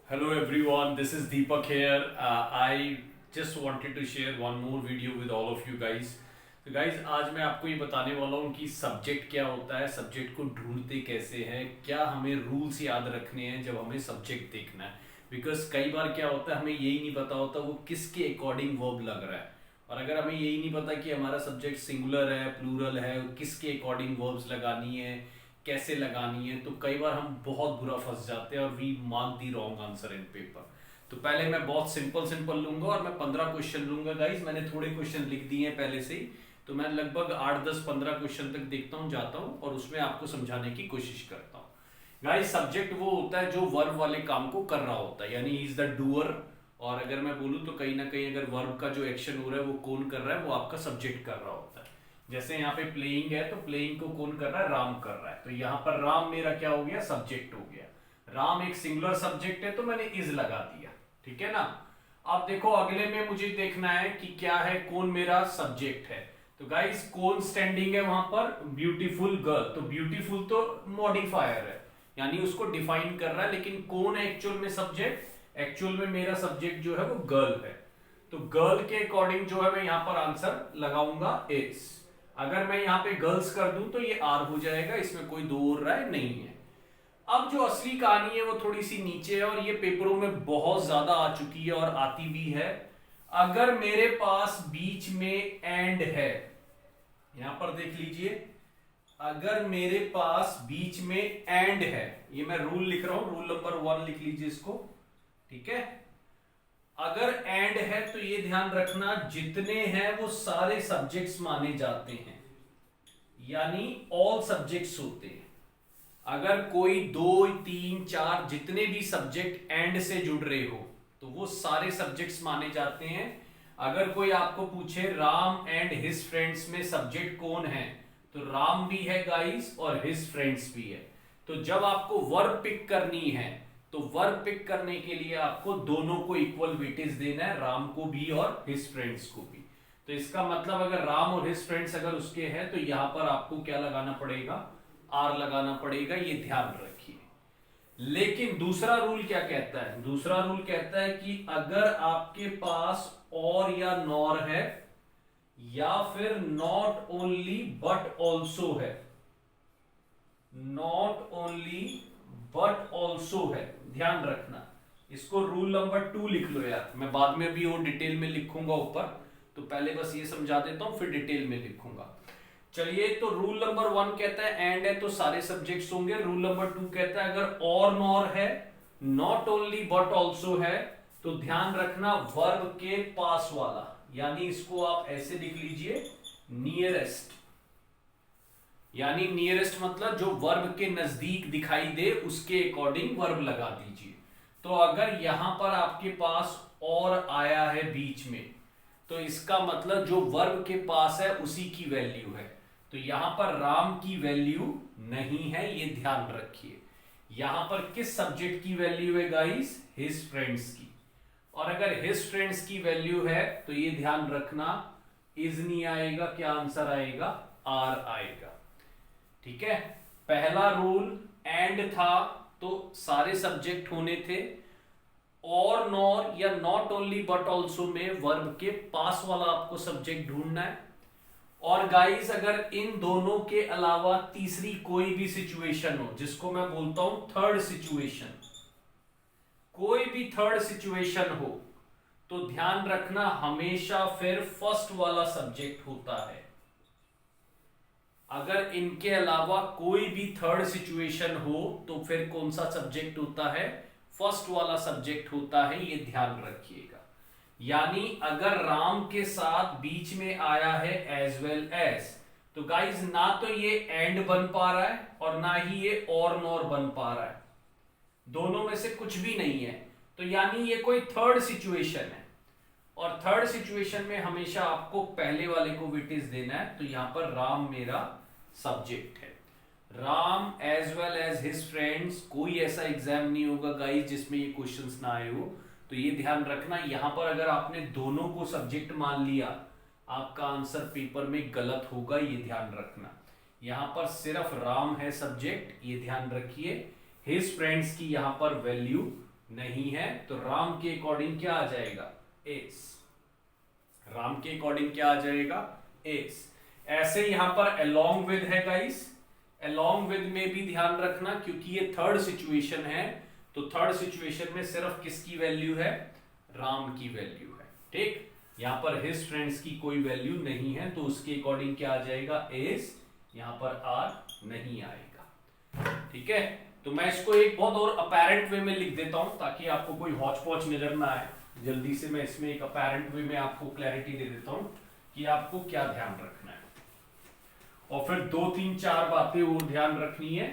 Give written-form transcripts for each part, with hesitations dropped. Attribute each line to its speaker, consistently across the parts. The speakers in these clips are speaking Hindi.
Speaker 1: Hello everyone, this is Deepak here. I just wanted to share one more video with all of you guys. तो guys आज मैं आपको ये बताने वाला हूँ कि सब्जेक्ट क्या होता है, सब्जेक्ट को ढूंढते कैसे हैं, क्या हमें रूल्स याद रखने हैं जब हमें सब्जेक्ट देखना है. बिकॉज कई बार क्या होता है हमें यही नहीं पता होता वो किसके अकॉर्डिंग वर्ब लग रहा है. और अगर हमें यही नहीं पता कि हमारा सब्जेक्ट सिंगुलर है, प्लूरल है, किसके अकॉर्डिंग वर्ब्स लगानी है, कैसे लगानी है, तो कई बार हम बहुत बुरा फंस जाते हैं और we mark the wrong answer in paper. तो पहले मैं बहुत सिंपल सिंपल लूंगा और मैं 15 क्वेश्चन लूंगा गाइस. मैंने थोड़े क्वेश्चन लिख दिए हैं पहले से ही, तो मैं लगभग 8 10 15 क्वेश्चन तक देखता हूँ, जाता हूँ और उसमें आपको समझाने की कोशिश करता हूँ. गाइस सब्जेक्ट वो होता है जो वर्ब वाले काम को कर रहा होता है, यानी ही इज द डूअर. और अगर मैं बोलूँ तो कहीं ना कहीं अगर वर्ब का जो एक्शन हो रहा है वो कौन कर रहा है, वो आपका सब्जेक्ट कर रहा होता है. जैसे यहाँ पे प्लेइंग है तो प्लेइंग को कौन कर रहा है, राम कर रहा है. तो यहाँ पर राम मेरा क्या हो गया, सब्जेक्ट हो गया. राम एक सिंगुलर सब्जेक्ट है तो मैंने इज लगा दिया. ठीक है ना. अब देखो अगले में मुझे देखना है कि क्या है, कौन मेरा सब्जेक्ट है. तो गाइस कौन स्टैंडिंग है वहां पर, ब्यूटीफुल गर्ल. तो ब्यूटीफुल तो मॉडिफायर है, यानी उसको डिफाइन कर रहा है, लेकिन कौन है एक्चुअल में सब्जेक्ट. एक्चुअल में मेरा सब्जेक्ट जो है वो गर्ल है. तो गर्ल के अकॉर्डिंग जो है मैं यहां पर आंसर लगाऊंगा इज. अगर मैं यहाँ पे गर्ल्स कर दूं तो ये आर हो जाएगा, इसमें कोई दो और राय नहीं है. अब जो असली कहानी है वो थोड़ी सी नीचे है और ये पेपरों में बहुत ज्यादा आ चुकी है और आती भी है. अगर मेरे पास बीच में एंड है, यहां पर देख लीजिए, अगर मेरे पास बीच में एंड है, ये मैं रूल लिख रहा हूं, रूल नंबर 1 लिख लीजिए इसको. ठीक है. अगर एंड है तो ये ध्यान रखना जितने हैं वो सारे सब्जेक्ट्स माने जाते हैं, यानी ऑल सब्जेक्ट्स होते हैं. अगर कोई 2 3 4 जितने भी सब्जेक्ट एंड से जुड़ रहे हो तो वो सारे सब्जेक्ट्स माने जाते हैं. अगर कोई आपको पूछे राम एंड हिज फ्रेंड्स में सब्जेक्ट कौन है, तो राम भी है गाइस और हिज फ्रेंड्स भी है. तो जब आपको वर्ब पिक करनी है तो वर्ब पिक करने के लिए आपको दोनों को इक्वल वेटेज देना है, राम को भी और हिज फ्रेंड्स को भी. तो इसका मतलब अगर राम और हिज फ्रेंड्स अगर उसके हैं तो यहां पर आपको क्या लगाना पड़ेगा, आर लगाना पड़ेगा, ये ध्यान रखिए. लेकिन दूसरा रूल क्या कहता है, दूसरा रूल कहता है कि अगर आपके पास और या नॉर है या फिर नॉट ओनली बट ऑल्सो है, नॉट ओनली बट ऑल्सो है, ध्यान रखना. इसको रूल नंबर 2 लिख लो यार, मैं बाद में भी वो डिटेल में लिखूंगा ऊपर, तो पहले बस ये समझा देता हूं फिर डिटेल में लिखूंगा. चलिए, तो रूल नंबर 1 कहता है एंड है तो सारे सब्जेक्ट्स होंगे. रूल नंबर 2 कहता है अगर और नॉर है, नॉट ओनली बट ऑल्सो है, तो ध्यान रखना वर्ब के पास वाला, यानी इसको आप ऐसे लिख लीजिए, नियरेस्ट. यानी नियरेस्ट मतलब जो वर्ब के नजदीक दिखाई दे उसके अकॉर्डिंग वर्ब लगा दीजिए. तो अगर यहां पर आपके पास और आया है बीच में, तो इसका मतलब जो वर्ब के पास है उसी की वैल्यू है. तो यहां पर राम की वैल्यू नहीं है, ये ध्यान रखिए. यहां पर किस सब्जेक्ट की वैल्यू है गाइस, हिज फ्रेंड्स की. और अगर हिज फ्रेंड्स की वैल्यू है तो ये ध्यान रखना इज नहीं आएगा, क्या आंसर आएगा, आर आएगा. ठीक है. पहला रूल एंड था तो सारे सब्जेक्ट होने थे, और नॉर या नॉट ओनली बट ऑल्सो में वर्ब के पास वाला आपको सब्जेक्ट ढूंढना है. और गाइस अगर इन दोनों के अलावा तीसरी कोई भी सिचुएशन हो, जिसको मैं बोलता हूं थर्ड सिचुएशन, कोई भी थर्ड सिचुएशन हो, तो ध्यान रखना हमेशा फिर फर्स्ट वाला सब्जेक्ट होता है. अगर इनके अलावा कोई भी थर्ड सिचुएशन हो तो फिर कौन सा सब्जेक्ट होता है, फर्स्ट वाला सब्जेक्ट होता है, ये ध्यान रखिएगा. यानी अगर राम के साथ बीच में आया है एज वेल एज, तो गाइज ना तो ये एंड बन पा रहा है और ना ही ये और नॉर बन पा रहा है, दोनों में से कुछ भी नहीं है. तो यानी ये कोई थर्ड सिचुएशन है, और थर्ड सिचुएशन में हमेशा आपको पहले वाले को वेटेज देना है. तो यहां पर राम मेरा सब्जेक्ट है. Ram as well as his friends. कोई ऐसा एग्जाम नहीं होगा गाइस जिसमें ये क्वेश्चंस ना आए हो, तो ये ध्यान रखना. यहां पर अगर आपने दोनों को सब्जेक्ट मान लिया, आपका आंसर पेपर में गलत होगा, ये ध्यान रखना. यहां पर सिर्फ राम है सब्जेक्ट, ये ध्यान रखिए. हिज फ्रेंड्स की यहां पर वैल्यू नहीं है, तो राम के अकॉर्डिंग क्या आ जाएगा, इज। राम के अकॉर्डिंग क्या आ जाएगा, इज। ऐसे यहां पर along with है गाइस, along with में भी ध्यान रखना, क्योंकि ये थर्ड सिचुएशन है, तो थर्ड सिचुएशन में सिर्फ किसकी वैल्यू है, राम की वैल्यू है। ठीक, यहां पर हिज फ्रेंड्स की कोई वैल्यू नहीं है, तो उसके अकॉर्डिंग क्या आ जाएगा, इज। यहां पर आर नहीं आएगा। ठीक है, तो मैं इसको एक बहुत और अपैरेंट वे में लिख देता हूं, ताकि आपको कोई हौच पौच नजर ना आए। जल्दी से मैं इसमें एक अपैरेंट वे में आपको क्लैरिटी दे देता हूं कि आपको क्या ध्यान रखना है, और फिर 2 3 4 बातें और ध्यान रखनी है।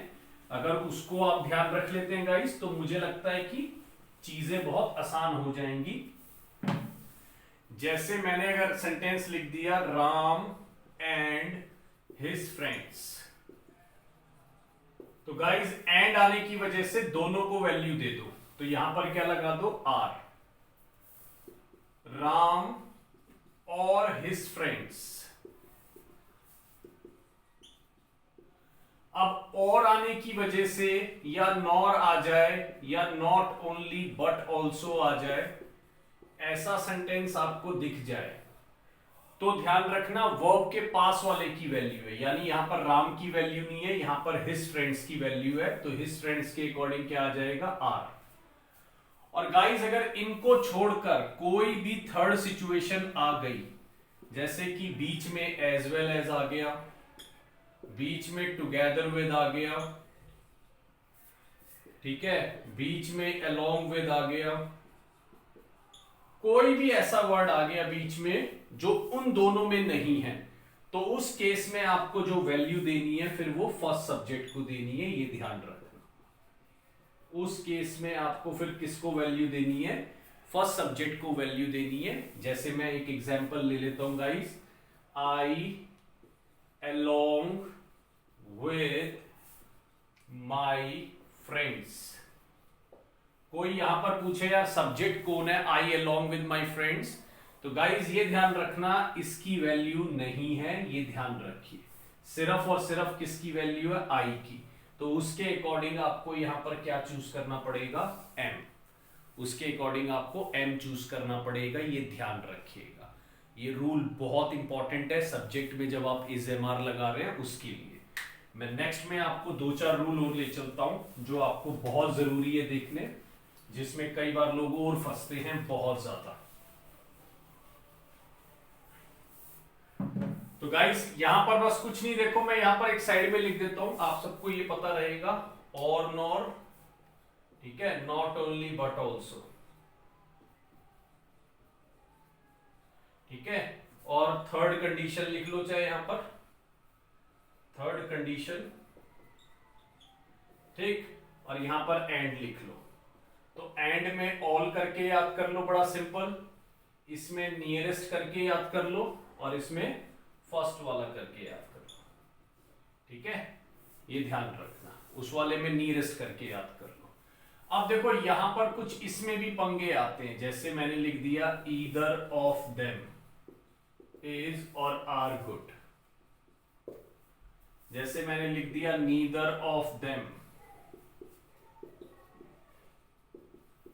Speaker 1: अगर उसको आप ध्यान रख लेते हैं गाइस, तो मुझे लगता है कि चीजें बहुत आसान हो जाएंगी। जैसे मैंने अगर सेंटेंस लिख दिया, राम एंड हिज फ्रेंड्स, तो गाइस एंड आने की वजह से दोनों को वैल्यू दे दो, तो यहां पर क्या लगा दो, आर। राम और हिज फ्रेंड्स। अब और आने की वजह से या नॉर आ जाए, या नॉट ओनली बट ऑल्सो आ जाए, ऐसा सेंटेंस आपको दिख जाए, तो ध्यान रखना वर्ब के पास वाले की वैल्यू है। यानी यहां पर राम की वैल्यू नहीं है, यहां पर हिज फ्रेंड्स की वैल्यू है, तो हिज फ्रेंड्स के अकॉर्डिंग क्या आ जाएगा, आर। और गाइस अगर इनको छोड़कर कोई भी थर्ड सिचुएशन आ गई, जैसे कि बीच में एज वेल एज आ गया, बीच में टुगेदर विद आ गया, ठीक है, बीच में along with आ गया, कोई भी ऐसा वर्ड आ गया बीच में जो उन दोनों में नहीं है, तो उस केस में आपको जो वैल्यू देनी है फिर वो फर्स्ट सब्जेक्ट को देनी है, ये ध्यान रखना। उस केस में आपको फिर किसको वैल्यू देनी है, फर्स्ट सब्जेक्ट को वैल्यू देनी है। जैसे मैं एक एग्जांपल ले लेता हूं guys, I along with my friends। कोई यहां पर पूछे यार सब्जेक्ट कौन है, आई along with my friends, तो गाइज ये ध्यान रखना इसकी वैल्यू नहीं है, ये ध्यान रखिए, सिर्फ और सिर्फ किसकी वैल्यू है, आई की। तो उसके अकॉर्डिंग आपको यहां पर क्या चूज करना पड़ेगा, एम। उसके अकॉर्डिंग आपको एम चूज करना पड़ेगा, ये ध्यान रखिएगा। ये रूल बहुत इंपॉर्टेंट है सब्जेक्ट में जब आप इज एम आर लगा रहे हैं उसके लिए। मैं नेक्स्ट में आपको 2 4 रूल और ले चलता हूं जो आपको बहुत जरूरी है देखने, जिसमें कई बार लोग और फंसते हैं बहुत ज्यादा। तो गाइस यहां पर बस कुछ नहीं, देखो मैं यहां पर एक साइड में लिख देता हूं, आप सबको ये पता रहेगा, और नॉर, ठीक है, नॉट ओनली बट ऑल्सो, ठीक है, और थर्ड कंडीशन लिख लो चाहे यहां पर थर्ड कंडीशन, ठीक, और यहां पर एंड लिख लो। तो एंड में ऑल करके याद कर लो, बड़ा सिंपल, इसमें नियरेस्ट करके याद कर लो, और इसमें फर्स्ट वाला करके याद कर लो, ठीक है, ये ध्यान रखना, उस वाले में नियरेस्ट करके याद कर लो। अब देखो यहां पर कुछ इसमें भी पंगे आते हैं, जैसे मैंने लिख दिया either of them is or are good, जैसे मैंने लिख दिया neither of them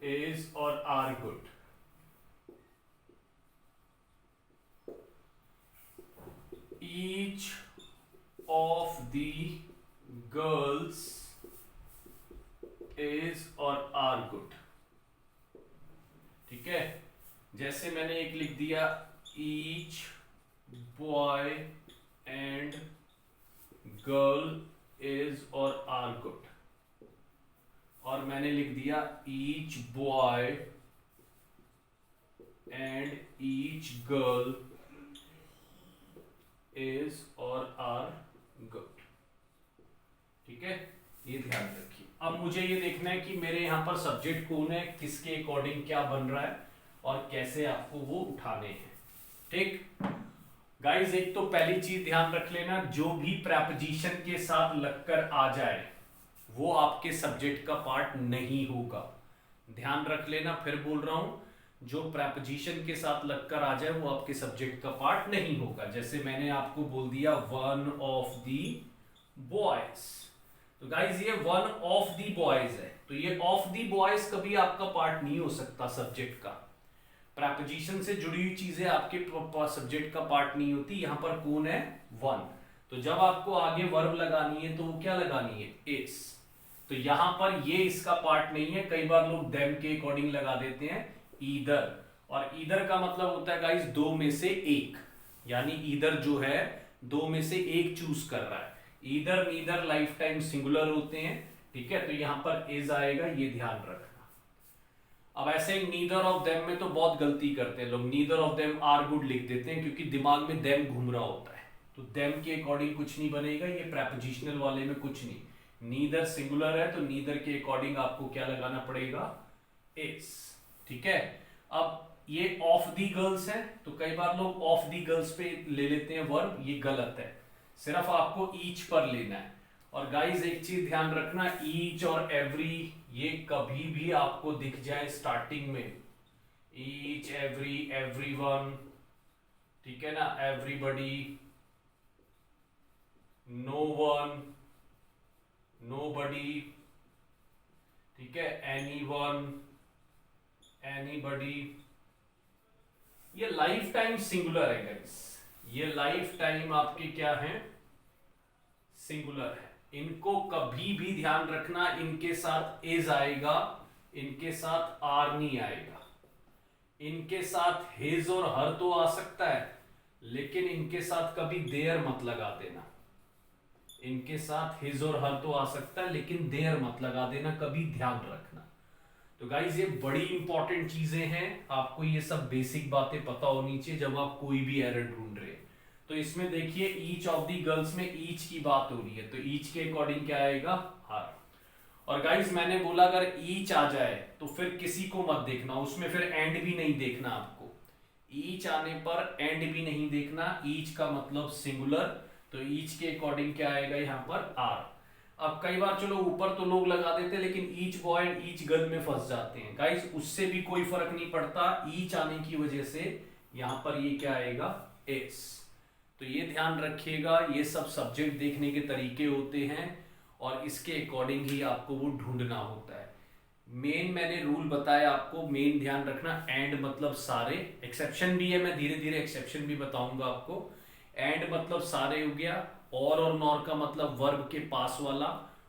Speaker 1: is or are good. Each of the girls is or are good, ठीक है, जैसे मैंने एक लिख दिया each boy and girl is or are good, और मैंने लिख दिया each boy and each girl is or are good, ठीक है, ये ध्यान रखिए। अब मुझे ये देखना है कि मेरे यहां पर सब्जेक्ट कौन है, किसके अकॉर्डिंग क्या बन रहा है, और कैसे आपको वो उठाने हैं, ठीक गाइस। एक तो पहली चीज ध्यान रख लेना, जो भी प्रेपोजिशन के साथ लगकर आ जाए वो आपके सब्जेक्ट का पार्ट नहीं होगा, ध्यान रख लेना, फिर बोल रहा हूं, जो प्रेपोजिशन के साथ लगकर आ जाए वो आपके सब्जेक्ट का पार्ट नहीं होगा। जैसे मैंने आपको बोल दिया वन ऑफ दी बॉयज, तो गाइज ये वन ऑफ दी बॉयज है, तो ये ऑफ दी बॉयज कभी आपका पार्ट नहीं हो सकता सब्जेक्ट का। प्रेपोजिशन से जुड़ी हुई चीजें आपके सब्जेक्ट का पार्ट नहीं होती। यहां पर कौन है? वन। तो जब आपको आगे वर्ब लगानी है तो वो क्या लगानी है? इज। तो यहां पर ये इसका पार्ट नहीं है। कई बार लोग देम के अकॉर्डिंग लगा देते हैं ईदर, और ईदर का मतलब होता है गाइस दो में से एक, यानी ईदर जो है दो में से एक चूज कर रहा है। Either neither life time singular होते हैं, ठीक है। तो यहां पर इज आएगा, ये ध्यान रखना। अब ऐसे ही नीदर ऑफ देम में तो बहुत गलती करते हैं लोग, neither of them are good लिख देते हैं क्योंकि दिमाग में देम घूम रहा होता है। तो देम के अकॉर्डिंग कुछ नहीं बनेगा, ये प्रेपोजिशनल वाले में कुछ नहीं। नीदर सिंगुलर है तो नीदर के अकॉर्डिंग आपको क्या लगाना पड़ेगा? इज, ठीक है। अब ये ऑफ दी गर्ल्स है, तो कई बार लोग ऑफ दी गर्ल्स पे ले लेते हैं वर्ब, ये गलत है। सिर्फ आपको ईच पर लेना है। और गाइज एक चीज ध्यान रखना, ईच और एवरी ये कभी भी आपको दिख जाए स्टार्टिंग में, ईच, एवरी, एवरीवन, ठीक है ना, एवरीबडी, नो वन, नोबडी, ठीक है, एनीवन, एनीबडी, ये लाइफ टाइम सिंगुलर है गाइस। ये लाइफ टाइम आपके क्या है? सिंगुलर है। इनको कभी भी ध्यान रखना, इनके साथ इज आएगा, इनके साथ आर नहीं आएगा। इनके साथ हिज और हर तो आ सकता है, लेकिन इनके साथ कभी देयर मत लगा देना। इनके साथ हिज और हर तो आ सकता है, लेकिन देयर मत लगा देना, कभी ध्यान रखना। तो गाइज ये बड़ी इंपॉर्टेंट चीजें हैं, आपको ये सब बेसिक बातें पता होनी चाहिए जब आप कोई भी एरर ढूंढ रहे हैं। तो इसमें देखिए ईच ऑफ दी गर्ल्स में ईच की बात हो रही है, तो ईच के अकॉर्डिंग क्या आएगा? हर। और गाइज मैंने बोला अगर ईच आ जाए तो फिर किसी को मत देखना, उसमें फिर एंड भी नहीं देखना आपको। ईच आने पर एंड भी नहीं देखना, ईच का मतलब सिंगुलर, तो ईच के अकॉर्डिंग क्या आएगा यहाँ पर? आर। अब कई बार चलो ऊपर तो लोग लगा देते हैं, लेकिन each boy and each girl में फंस जाते हैं गाइज, उससे भी कोई फर्क नहीं पड़ता। ईच आने की वजह से यहां पर ये क्या आएगा? इज। तो ये ध्यान रखिएगा, ये सब सब्जेक्ट देखने के तरीके होते हैं और इसके अकॉर्डिंग ही आपको वो ढूंढना होता है। मेन मैंने रूल बताया आपको, मेन ध्यान रखना, एंड मतलब सारे, एक्सेप्शन भी है, मैं धीरे धीरे एक्सेप्शन भी बताऊंगा आपको। एंड मतलब सारे हो गया, और नॉर का मतलब वर्ब के पास वाला,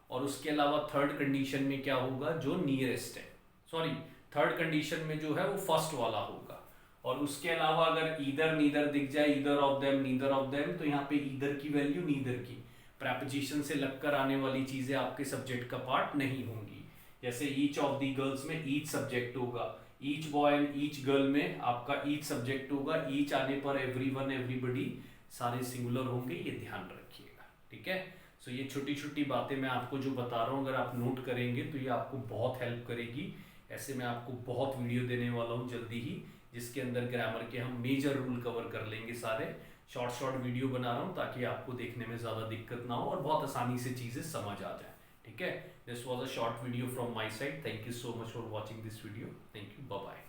Speaker 1: और उसके अलावा थर्ड कंडीशन में क्या होगा? जो नियरेस्ट है, सॉरी थर्ड कंडीशन में जो है वो फर्स्ट वाला होगा। और उसके अलावा अगर ईदर नीदर दिख जाए, either of them, neither of them, तो यहाँ पे ईदर की वैल्यू नीदर की, प्रेपोजिशन से लगकर आने वाली चीजें आपके सब्जेक्ट का पार्ट नहीं होंगी। जैसे ईच ऑफ दी गर्ल्स में ईच सब्जेक्ट होगा, each boy and each girl में आपका ईच सब्जेक्ट होगा, ईच आने पर एवरीवन, एवरीबडी सारे सिंगुलर होंगे, ये ध्यान रखिएगा, ठीक है। सो ये छोटी छोटी बातें मैं आपको जो बता रहा हूँ, अगर आप नोट करेंगे तो ये आपको बहुत हेल्प करेगी। ऐसे मैं आपको बहुत वीडियो देने वाला हूँ जल्दी ही, जिसके अंदर ग्रामर के हम मेजर रूल कवर कर लेंगे सारे। शॉर्ट शॉर्ट वीडियो बना रहा हूँ ताकि आपको देखने में ज़्यादा दिक्कत ना हो और बहुत आसानी से चीज़ें समझ आ जाए, ठीक है। This was a short video from my side. Thank you so much for watching this video. Thank you, bye bye.